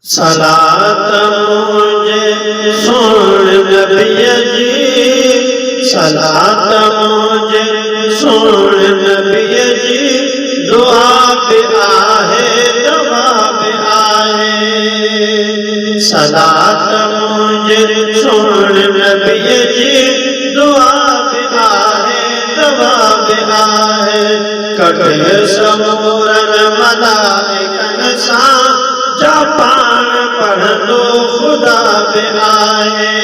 सलात मुझे सुन नबी जी, सलात मुझे सुन नबी जी, दुआ पे आहे दवा पे आहे। सलात मुझे सुन नबी जी, दुआ पे आहे दवा पे आहे। कटे समूरन मलाइकन सां जा पाण पढ़ंदो खुदा पे आहे।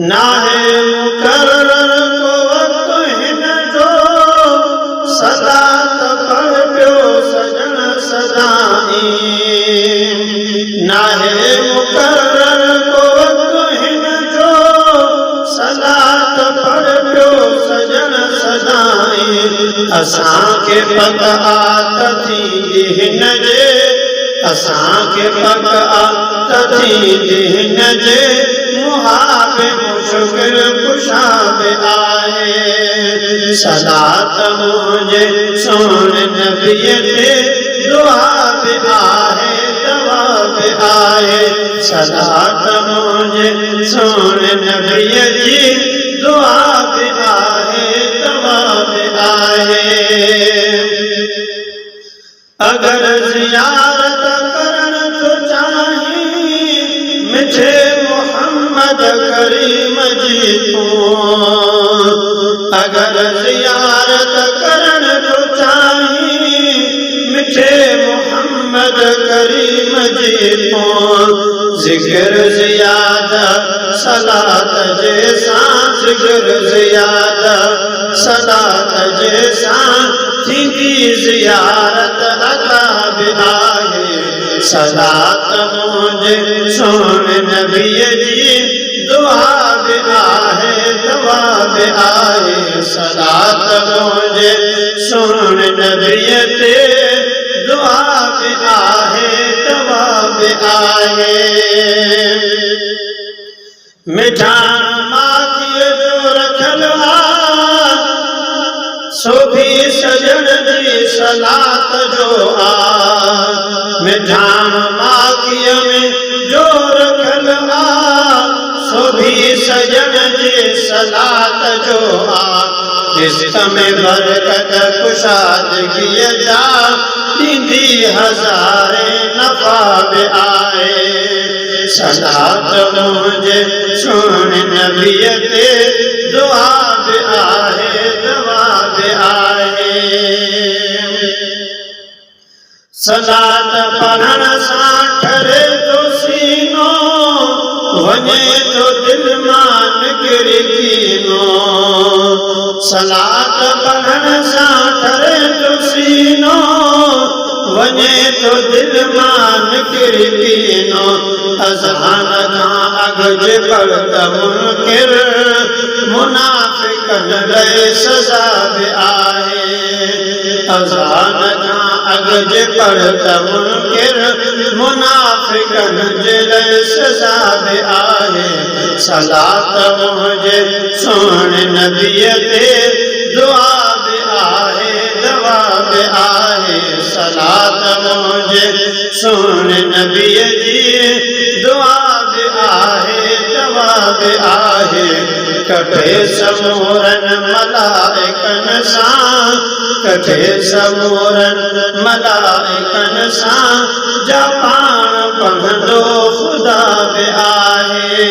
नाहे मुकर्रर को वक्त हिन जो, सलात पढ़ पियो सजन सदाई। नाहे मुकर्रर को वक्त हिन जो, सलात पढ़ पियो सजन सदाई। असांखे पक आत थींदी हिन जे, असांखे पक आत थींदी हिन जे, मुहाबे मुश्किल कुशाबे आहे। सलात मुझे सुन नबी ते, दुआ पे आहे दवा पे आहे। सलात मुझे सुन नबी जी, दुआ पे आहे दवा पे आहे। अगर ज़ियारत करण तो चाही मिठे मोहम्मद करीम जी तू, अगर ज़ियारत करण तो चाही मिठे मोहम्मद करीम जी तू। ज़िक्र ज़ियादा सलात जैसा, ज़िक्र ज़ियादा सलात जैसा, थींदी ज़ियारत अता बि आहे। सलात मुझे सुन नबी जी, दुआ बि आहे दवा बि आहे। सलात मुझे सुन नबी ते, दुआ बि आहे दवा बि आहे। मिठाण माखीअ जो रखियल आ, सो भी सजन जी सलात जो आ। मिठाण माखीअ में जो रखियल आ, सो भी सजन जी सलात जो आ। रिज़्क़ में बरकत कुशादगीअ जा, ॾींदी हज़ारे नफ़ा बि आहे। सलात मुझे सुन नबी ते, दुआ बि आहे दवा बि आहे। सलात पढ़ण सां ठरे तो सीनो, वञे तो दिल मां निकिरी कीनो। सलात पढ़ण सां ठरे तो सीनो, वञे तो दिल मां निकिरी कीनो। अज़ान खां अॻु जे पढ़ त मुनकिर, मुनाफ़िक़न लाइ सज़ा बि आहे। अज़ान खां अॻु जे पढ़ त मुनकिर, मुनाफ़िक़न जे लाइ सज़ा बि आहे। सलात मुझे सुन नबी ते, दुआ बि आहे दवा बि आहे। सलात मुझे सुन नबी जी, दुआ बि आहे दवा बि आहे। कटे समूरन मलाइकन सां, कटे समूरन मलाइकन सां, जा पाण पढ़ंदो खुदा बि आहे।